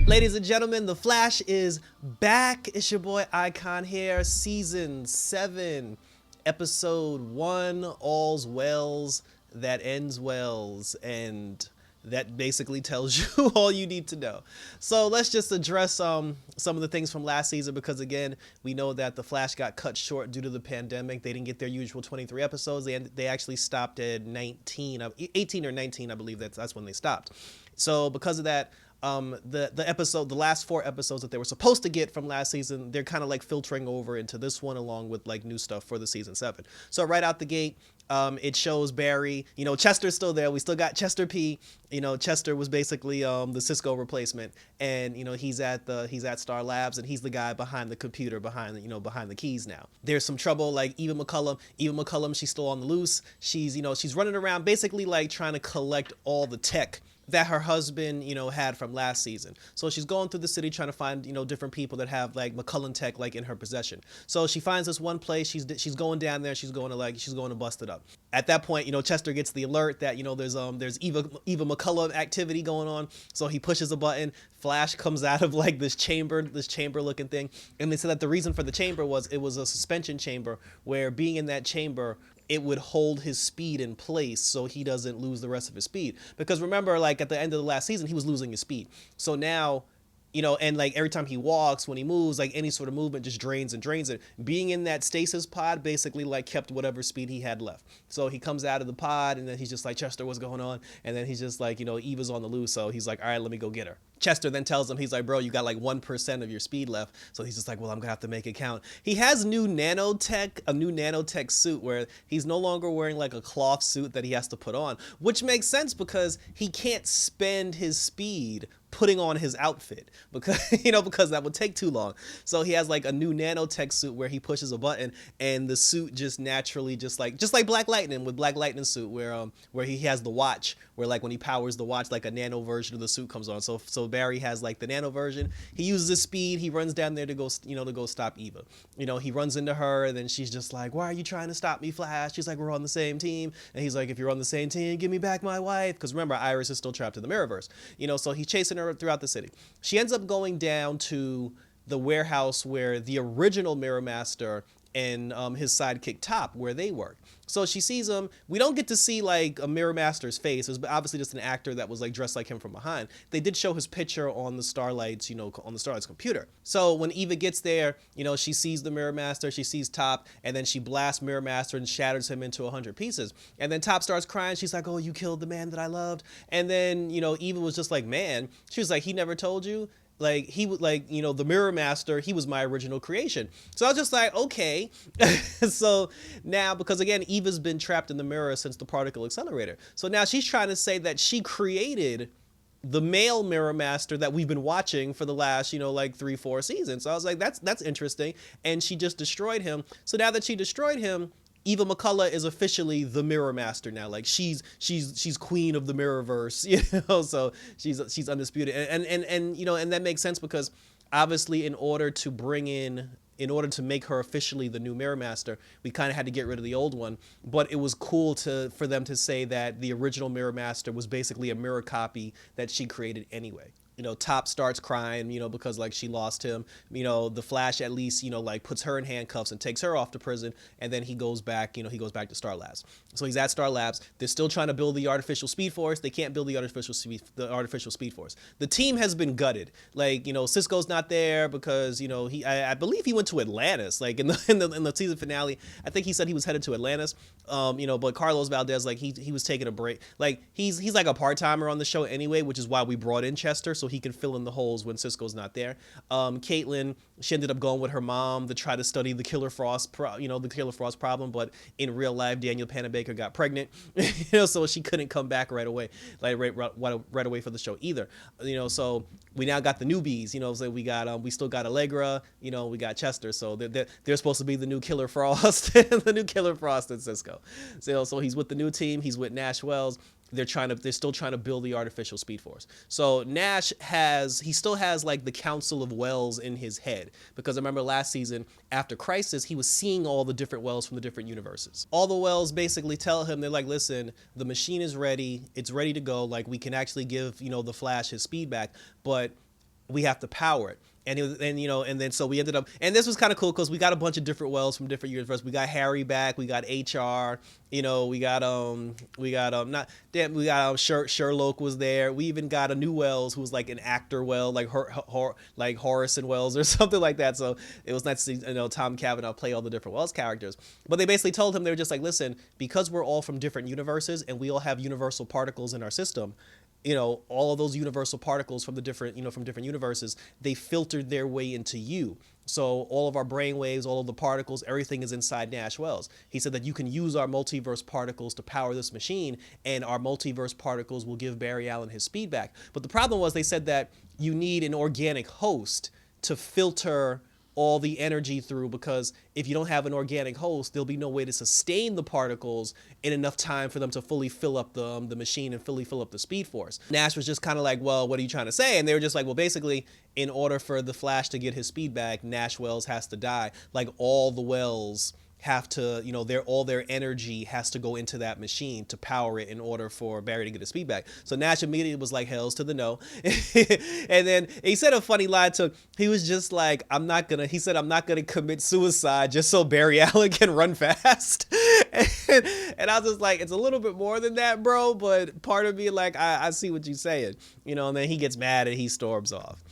Ladies and gentlemen, The Flash is back. It's your boy Icon here, season 7, episode 1, All's Wells That Ends Wells, and that basically tells you all you need to know. So let's just address some of the things from last season, because again, we know that The Flash got cut short due to the pandemic. They didn't get their usual 23 episodes. They actually stopped at 19, 18 or 19, I believe that's when they stopped. So because of that, the last 4 episodes that they were supposed to get from last season, they're kind of like filtering over into this one, along with like new stuff for the season 7. So right out the gate, it shows Barry. Chester's still there. We still got Chester P. Chester was basically the Cisco replacement, and he's at Star Labs, and he's the guy behind the computer, behind the keys now. There's some trouble, like Eva McCullum, she's still on the loose. She's running around basically like trying to collect all the tech that her husband, had from last season. So she's going through the city trying to find, different people that have like McCullen tech like in her possession. So she finds this one place. She's going down there. She's going to bust it up. At that point, Chester gets the alert that there's Eva McCullough activity going on. So he pushes a button. Flash comes out of like this chamber looking thing, and they said that the reason for the chamber was it was a suspension chamber, where being in that chamber, it would hold his speed in place so he doesn't lose the rest of his speed. Because remember, like at the end of the last season, he was losing his speed. So now, and like every time he walks, when he moves, like any sort of movement just drains it. Being in that stasis pod basically like kept whatever speed he had left. So he comes out of the pod, and then he's just like, Chester, what's going on? And then he's just like, Eva's on the loose. So he's like, all right, let me go get her. Chester then tells him, he's like, bro, you got like 1% of your speed left. So he's just like, well, I'm gonna have to make it count. He has a new nanotech suit, where he's no longer wearing like a cloth suit that he has to put on, which makes sense because he can't spend his speed putting on his outfit, because that would take too long. So he has like a new nanotech suit where he pushes a button, and the suit just naturally, just like Black Lightning with Black Lightning suit, where he has the watch, where like when he powers the watch, like a nano version of the suit comes on. So Barry has like the nano version. He uses his speed. He runs down there to go stop Eva. He runs into her, and then she's just like, why are you trying to stop me, Flash? She's like, we're on the same team. And he's like, if you're on the same team, give me back my wife. Because remember, Iris is still trapped in the Mirrorverse. So he's chasing her throughout the city. She ends up going down to the warehouse where the original Mirror Master and his sidekick Top, where they work. So she sees him. We don't get to see like a Mirror Master's face. It was obviously just an actor that was like dressed like him from behind. They did show his picture on the Starlight's, on the Starlight's computer. So when Eva gets there, she sees the Mirror Master, she sees Top, and then she blasts Mirror Master and shatters him into 100 pieces. And then Top starts crying. She's like, oh, you killed the man that I loved. And then, Eva was just like, man, she was like, he never told you? Like, he was like, the Mirror Master, he was my original creation. So I was just like, okay. So now, because again, Eva's been trapped in the mirror since the particle accelerator. So now she's trying to say that she created the male Mirror Master that we've been watching for the last, like 3-4 seasons. So I was like, that's interesting. And she just destroyed him. So now that she destroyed him, Eva McCullough is officially the Mirror Master now. Like she's queen of the Mirrorverse, so she's undisputed. And that makes sense, because obviously in order to make her officially the new Mirror Master, we kind of had to get rid of the old one. But it was cool for them to say that the original Mirror Master was basically a mirror copy that she created anyway. Top starts crying, because like she lost him. The Flash at least, like puts her in handcuffs and takes her off to prison. And then he goes back, to Star Labs. So he's at Star Labs. They're still trying to build the artificial speed force. They can't build the artificial speed force. The team has been gutted. Like, Cisco's not there because, I believe he went to Atlantis. Like in the season finale, I think he said he was headed to Atlantis. But Carlos Valdez, like he was taking a break. Like he's like a part-timer on the show anyway, which is why we brought in Chester, so he can fill in the holes when Cisco's not there. Caitlin, she ended up going with her mom to try to study the Killer Frost problem, but in real life, Daniel Panabaker got pregnant, so she couldn't come back right away, like right away for the show either. So we now got the newbies. So we still got Allegra. We got Chester. So they're supposed to be the new Killer Frost, the new Killer Frost and Cisco. So he's with the new team. He's with Nash Wells. They're still trying to build the artificial speed force. So Nash still has like the Counsel of Wells in his head, because I remember last season after Crisis, he was seeing all the different Wells from the different universes. All the Wells basically tell him, they're like, listen, the machine is ready. It's ready to go. Like, we can actually give, the Flash his speed back, but we have to power it. And it was, and and then so we ended up, and this was kind of cool because we got a bunch of different Wells from different universes. We got Harry back, we got HR, not damn, we got Sherlock was there. We even got a new Wells who was like an actor Well, like like Horace Wells or something like that. So it was nice to see Tom Cavanaugh play all the different Wells characters. But they basically told him, they were just like, listen, because we're all from different universes and we all have universal particles in our system, all of those universal particles from the different, from different universes, they filtered their way into you. So all of our brain waves, all of the particles, everything is inside Nash Wells. He said that you can use our multiverse particles to power this machine, and our multiverse particles will give Barry Allen his speed back. But the problem was, they said that you need an organic host to filter all the energy through, because if you don't have an organic host, there'll be no way to sustain the particles in enough time for them to fully fill up the machine and fully fill up the speed force. Nash was just kind of like, well, what are you trying to say? And they were just like, well, basically, in order for the Flash to get his speed back, Nash Wells has to die. Like, all the Wells have to, all their energy has to go into that machine to power it in order for Barry to get his speed back. So Nash immediately was like, hells to the no. And then he said a funny line to, he was just like, I'm not gonna commit suicide just so Barry Allen can run fast. And I was just like, it's a little bit more than that, bro, but part of me, like, I see what you're saying, and then he gets mad and he storms off.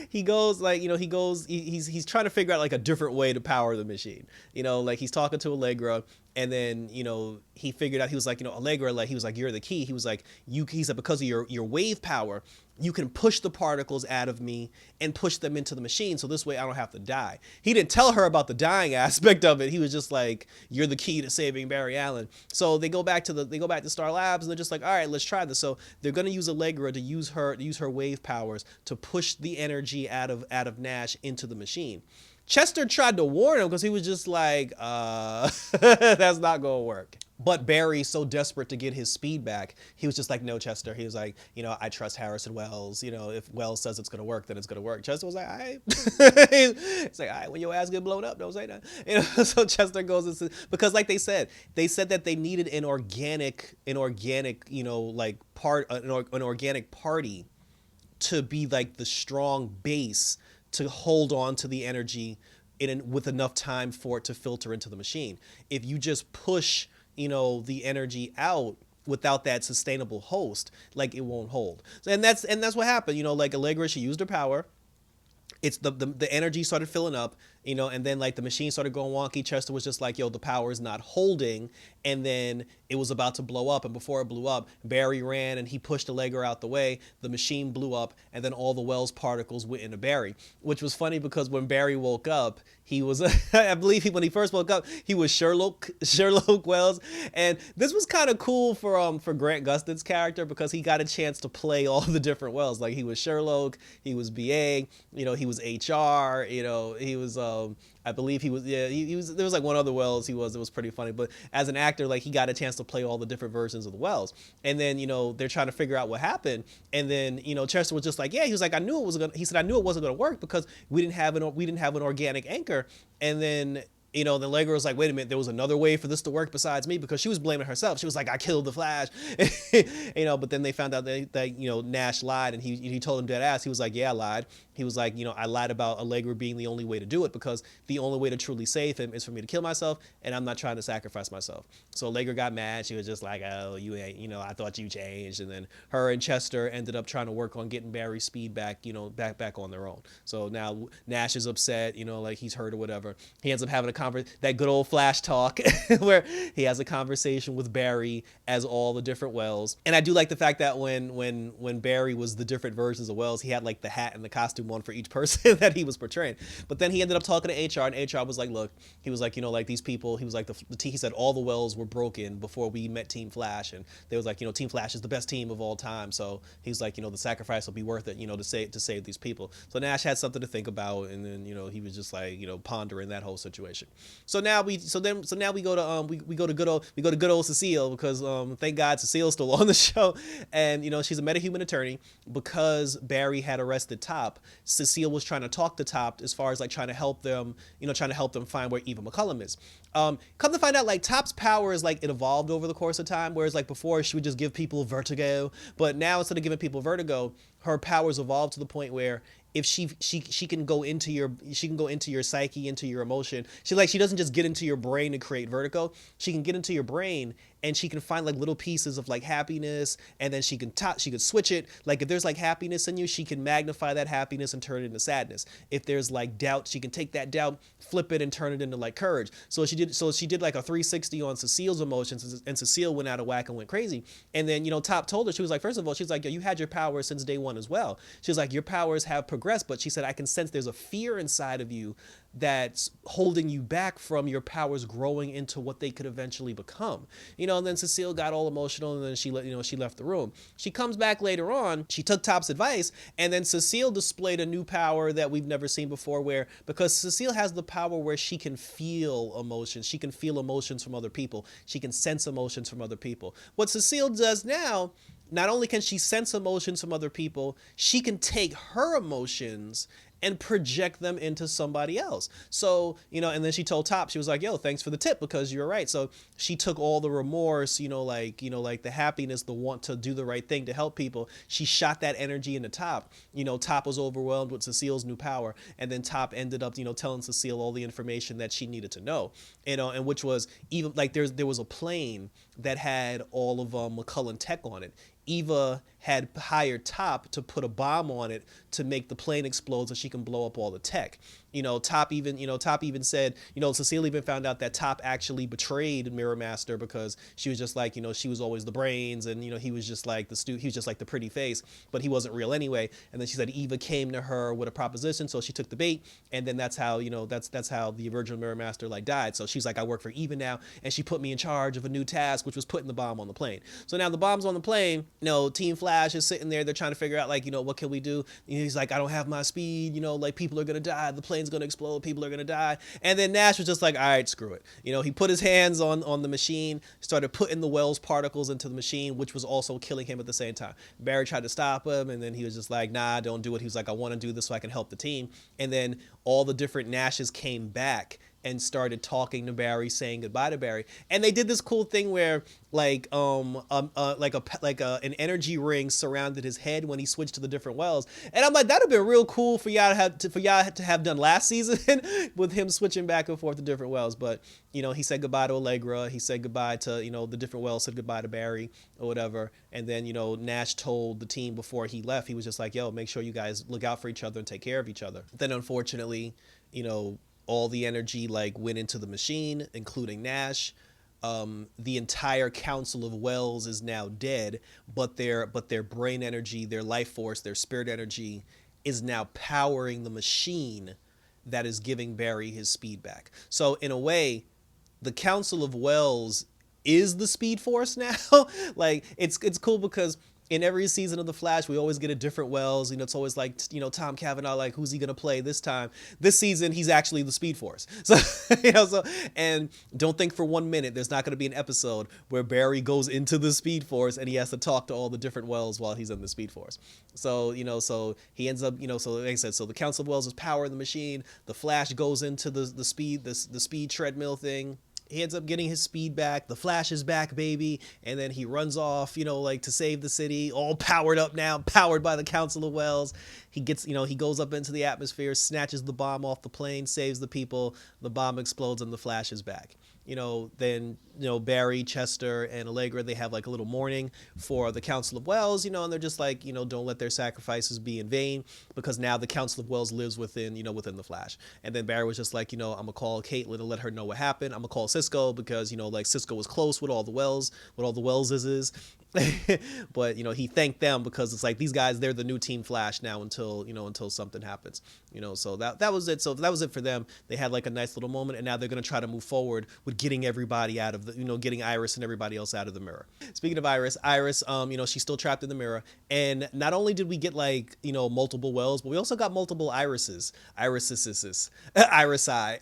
He goes like, he's trying to figure out like a different way to power the machine. Like, he's talking to Allegra, and then, he figured out, he was like, Allegra, like, he was like, you're the key. He was like, he said, because of your wave power, you can push the particles out of me and push them into the machine, so this way I don't have to die. He didn't tell her about the dying aspect of it. He was just like, you're the key to saving Barry Allen. So they go back to Star Labs, and they're just like, all right, let's try this. So they're going to use Allegra to use her wave powers to push the energy out of Nash into the machine. Chester tried to warn him because he was just like, that's not going to work. But Barry, so desperate to get his speed back, he was just like, no, Chester. He was like, I trust Harrison Wells. If Wells says it's going to work, then it's going to work. Chester was like, all right. It's like, all right, when your ass get blown up, don't say that. So Chester goes and, because like they said that they needed an organic, like an organic party to be like the strong base to hold on to the energy with enough time for it to filter into the machine. If you just push the energy out without that sustainable host, like, it won't hold. And that's what happened. Like, Allegra, she used her power. It's the energy started filling up, and then like the machine started going wonky. Chester was just like, yo, the power is not holding. And then it was about to blow up. And before it blew up, Barry ran and he pushed Allegra out the way. The machine blew up, and then all the Wells particles went into Barry, which was funny because when Barry woke up, he was, I believe when he first woke up, he was Sherlock Wells. And this was kind of cool for Grant Gustin's character, because he got a chance to play all the different Wells. Like, he was Sherlock, he was BA, he was HR, he was, I believe he was, he was, there was like one other Wells it was pretty funny. But as an actor, like, he got a chance to play all the different versions of the Wells. And then, they're trying to figure out what happened. And then, Chester was just like, yeah, he was like, I knew it wasn't going to work because we didn't have an organic anchor. And then, then Allegra was like, wait a minute, there was another way for this to work besides me, because she was blaming herself. She was like, I killed the Flash. But then they found out that Nash lied, and he told him dead ass. He was like, yeah, I lied. He was like, I lied about Allegra being the only way to do it, because the only way to truly save him is for me to kill myself, and I'm not trying to sacrifice myself. So Allegra got mad. She was just like, oh, you ain't, I thought you changed. And then her and Chester ended up trying to work on getting Barry's speed back, back on their own. So now Nash is upset, like he's hurt or whatever. He ends up having that good old Flash talk where he has a conversation with Barry as all the different Wells. And I do like the fact that when Barry was the different versions of Wells, he had like the hat and the costume on for each person that he was portraying. But then he ended up talking to HR, and HR was like, look, he was like, like these people, he was like, he said all the Wells were broken before we met Team Flash, and they was like, Team Flash is the best team of all time. So he's like, the sacrifice will be worth it, to save these people. So Nash had something to think about, and then he was just like, pondering that whole situation. So now we go to good old Cecile, because thank God Cecile's still on the show, and she's a metahuman attorney. Because Barry had arrested Top, Cecile was trying to talk to Top as far as like trying to help them, trying to help them find where Eva McCullum is. Come to find out, like Top's power is like it evolved over the course of time, whereas like before she would just give people vertigo, but now instead of giving people vertigo, her powers evolved to the point where if she can go into your psyche, into your emotion. She doesn't just get into your brain to create vertigo. She can get into your brain and she can find like little pieces of like happiness, and then she could switch it. Like if there's like happiness in you, she can magnify that happiness and turn it into sadness. If there's like doubt, she can take that doubt, flip it, and turn it into like courage. So she did like a 360 on Cecile's emotions, and Cecile went out of whack and went crazy. And then Top told her, she was like, first of all, she's like, yo, you had your powers since day one as well. She was like, your powers have progressed, but she said, I can sense there's a fear inside of you that's holding you back from your powers growing into what they could eventually become. And then Cecile got all emotional, and then she left the room. She comes back later on, she took Top's advice, and then Cecile displayed a new power that we've never seen before, because Cecile has the power where she can feel emotions. She can feel emotions from other people. She can sense emotions from other people. What Cecile does now, not only can she sense emotions from other people, she can take her emotions and project them into somebody else. So, and then she told Top, she was like, yo, thanks for the tip, because you're right. So she took all the remorse, like the happiness, the want to do the right thing to help people. She shot that energy into Top. Top was overwhelmed with Cecile's new power. And then Top ended up, telling Cecile all the information that she needed to know, and which was even like there was a plane that had all of McCullum tech on it. Eva had hired Top to put a bomb on it to make the plane explode so she can blow up all the tech. Top even said, Cecile even found out that Top actually betrayed Mirror Master, because she was just like, she was always the brains, and he was just like he was just like the pretty face, but he wasn't real anyway. And then she said Eva came to her with a proposition, so she took the bait, and then that's how that's how the original Mirror Master like died. So she's like, I work for Eva now, and she put me in charge of a new task, which was putting the bomb on the plane. So now the bomb's on the plane. Team Flash is sitting there, they're trying to figure out like, what can we do? He's like, I don't have my speed, like people are gonna die, the plane's gonna explode, people are gonna die. And then Nash was just like, all right, screw it. He put his hands on the machine, started putting the Wells particles into the machine, which was also killing him at the same time. Barry tried to stop him, and then he was just like, nah, don't do it. He was like, I want to do this so I can help the team. And then all the different Nashes came back and started talking to Barry, saying goodbye to Barry. And they did this cool thing where like an energy ring surrounded his head when he switched to the different Wells. And I'm like, that'd have been real cool for y'all to have done last season with him switching back and forth to different Wells. But he said goodbye to Allegra. He said goodbye to the different Wells, said goodbye to Barry or whatever. And then Nash told the team before he left, he was just like, yo, make sure you guys look out for each other and take care of each other. Then unfortunately, all the energy like went into the machine, including Nash. The entire Counsel of Wells is now dead, but their brain energy, their life force, their spirit energy is now powering the machine that is giving Barry his speed back. So in a way, the Counsel of Wells is the Speed Force now. Like it's cool because in every season of The Flash, we always get a different Wells. It's always like, Tom Cavanaugh, like, who's he going to play this time? This season, he's actually the Speed Force. So, and don't think for 1 minute there's not going to be an episode where Barry goes into the Speed Force and he has to talk to all the different Wells while he's in the Speed Force. So, so he ends up, so like I said, so the Counsel of Wells is powering the machine. The Flash goes into the speed treadmill thing. He ends up getting his speed back. The Flash is back, baby. And then he runs off, like to save the city, all powered up now, powered by the Counsel of Wells. He gets, he goes up into the atmosphere, snatches the bomb off the plane, saves the people. The bomb explodes and the Flash is back. Then, Barry, Chester, and Allegra, they have like a little mourning for the Counsel of Wells, and they're just like, don't let their sacrifices be in vain, because now the Counsel of Wells lives within the Flash. And then Barry was just like, I'm gonna call Caitlin and let her know what happened. I'm gonna call Cisco because, like Cisco was close with all the Welleses. But, he thanked them because it's like these guys, they're the new Team Flash now until something happens, so that was it. So that was it for them. They had like a nice little moment, and now they're going to try to move forward with getting everybody out of the, getting Iris and everybody else out of the mirror. Speaking of Iris, she's still trapped in the mirror. And not only did we get like, multiple Wells, but we also got multiple Irises. Iris Eye.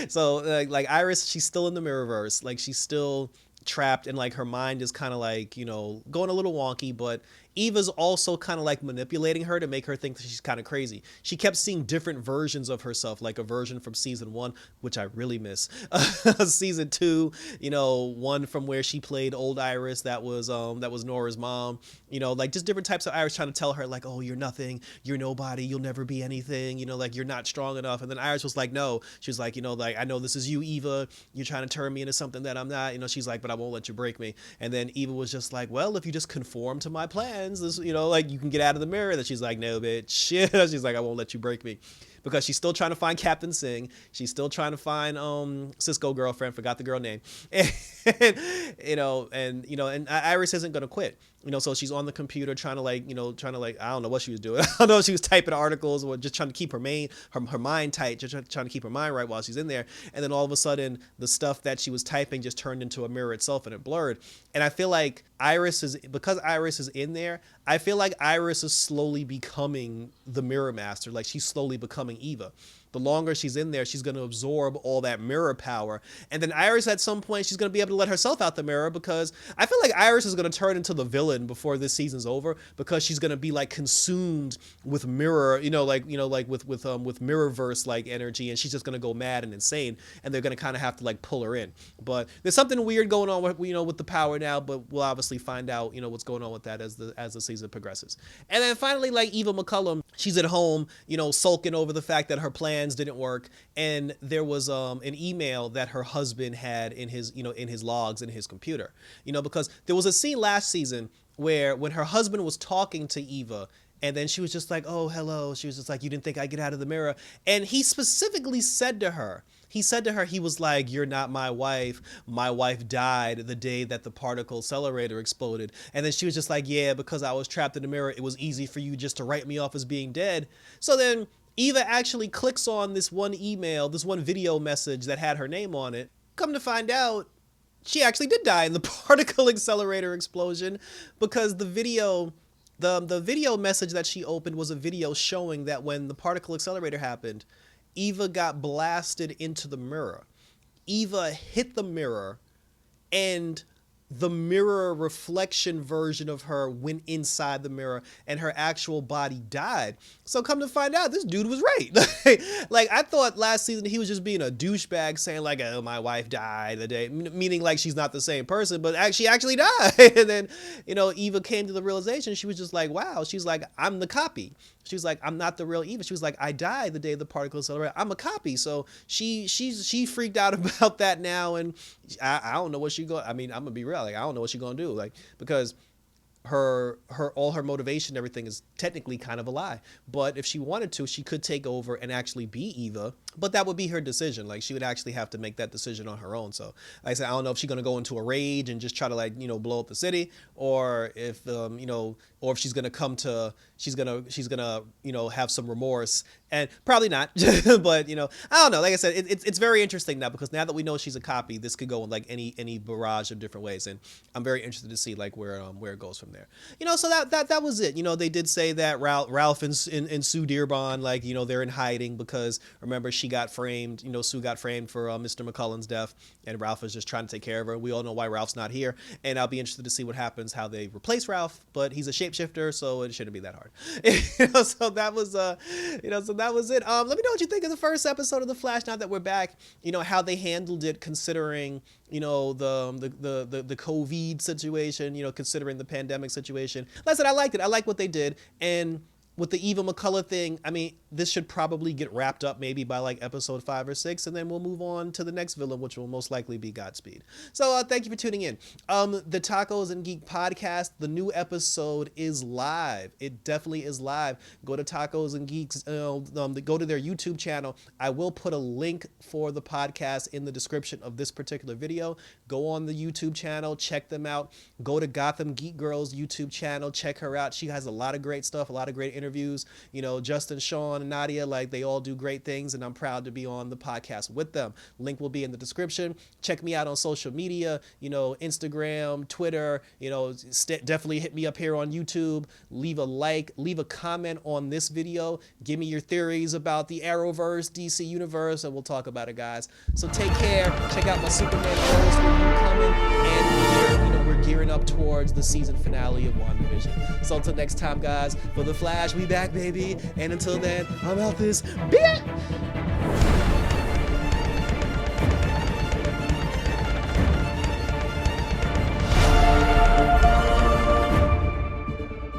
So like Iris, she's still in the Mirrorverse. Like she's still trapped, and like her mind is kind of like, going a little wonky, but Eva's also kind of like manipulating her to make her think that she's kind of crazy. She kept seeing different versions of herself, like a version from season 1, which I really miss. Season 2, one from where she played old Iris, that was Nora's mom. Like just different types of Iris trying to tell her like, oh, you're nothing, you're nobody, you'll never be anything, like you're not strong enough. And then Iris was like, no, she was like, like I know this is you, Eva, you're trying to turn me into something that I'm not. She's like, but I won't let you break me. And then Eva was just like, well, if you just conform to my plans, this, like you can get out of the mirror. That she's like, no, bitch. She's like, I won't let you break me. Because she's still trying to find Captain Singh. She's still trying to find Cisco girlfriend. Forgot the girl name. And Iris isn't gonna quit. So she's on the computer trying to I don't know what she was doing. I don't know if she was typing articles or just trying to keep her mind tight, just trying to keep her mind right while she's in there. And then all of a sudden, the stuff that she was typing just turned into a mirror itself and it blurred. And I feel like because Iris is in there, I feel like Iris is slowly becoming the Mirror Master. Like she's slowly becoming Eva. The longer she's in there, she's going to absorb all that mirror power. And then Iris, at some point, she's going to be able to let herself out the mirror, because I feel like Iris is going to turn into the villain before this season's over, because she's going to be like consumed with mirror, with mirrorverse like energy, and she's just going to go mad and insane, and they're going to kind of have to like pull her in. But there's something weird going on with the power now, but we'll obviously find out, what's going on with that as the season progresses. And then finally, like Eva McCullum, she's at home, sulking over the fact that her plans didn't work, and there was an email that her husband had in his logs in his computer, because there was a scene last season where when her husband was talking to Eva, and then she was just like, oh, hello, she was just like, you didn't think I'd get out of the mirror. And he specifically said to her, he was like, you're not my wife died the day that the particle accelerator exploded. And then she was just like, yeah, because I was trapped in the mirror, it was easy for you just to write me off as being dead. So then Eva actually clicks on this one email, this one video message that had her name on it. Come to find out, she actually did die in the particle accelerator explosion, because the video message that she opened was a video showing that when the particle accelerator happened, Eva got blasted into the mirror. Eva hit the mirror, and the mirror reflection version of her went inside the mirror, and her actual body died. So come to find out, this dude was right. Like I thought last season he was just being a douchebag, saying like, oh, my wife died the day, meaning like she's not the same person, but she actually died. And then, Eva came to the realization, she was just like, wow, she's like, I'm the copy. She was like, I'm not the real Eva. She was like, I died the day the particle accelerated. I'm a copy. So she freaked out about that now, and I don't know what she go. I mean, I'm gonna be real. Like, I don't know what she's gonna do. Like, because all her motivation and everything is technically kind of a lie. But if she wanted to, she could take over and actually be Eva, but that would be her decision. Like she would actually have to make that decision on her own. So like I said, I don't know if she's going to go into a rage and just try to blow up the city, or if or if she's going to she's going to have some remorse, and probably not. But I don't know. Like I said, it's very interesting now, because now that we know she's a copy, this could go in like any barrage of different ways, and I'm very interested to see like where it goes from there. So that was it. They did say that Ralph and Sue Dearborn, like, they're in hiding because remember she got framed, Sue got framed for Mr. McCullen's death, and Ralph is just trying to take care of her. We all know why Ralph's not here, and I'll be interested to see what happens, how they replace Ralph, but he's a shapeshifter, so it shouldn't be that hard. So that was that was it. Let me know what you think of the first episode of The Flash now that we're back, how they handled it, considering the COVID situation, considering the pandemic situation. Like I said, I liked it. I like what they did. And with the Eva McCullough thing, I mean, this should probably get wrapped up maybe by like episode 5 or 6, and then we'll move on to the next villain, which will most likely be Godspeed. So thank you for tuning in. The Tacos and Geek podcast, the new episode is live. It definitely is live. Go to Tacos and Geeks, go to their YouTube channel. I will put a link for the podcast in the description of this particular video. Go on the YouTube channel, check them out. Go to Gotham Geek Girl's YouTube channel, check her out. She has a lot of great stuff, a lot of great interviews. Justin Shawn, Sean and Nadia. Like, they all do great things, and I'm proud to be on the podcast with them. Link will be in the description. Check me out on social media, Instagram, Twitter, definitely hit me up here on YouTube. Leave a like, leave a comment on this video. Give me your theories about the Arrowverse, DC Universe, and we'll talk about it, guys. So take care. Check out my Superman Arrows review coming, and we're gearing up towards the season finale of WandaVision. So until next time, guys, for The Flash, we back, baby. And until then, I'm out this bitch.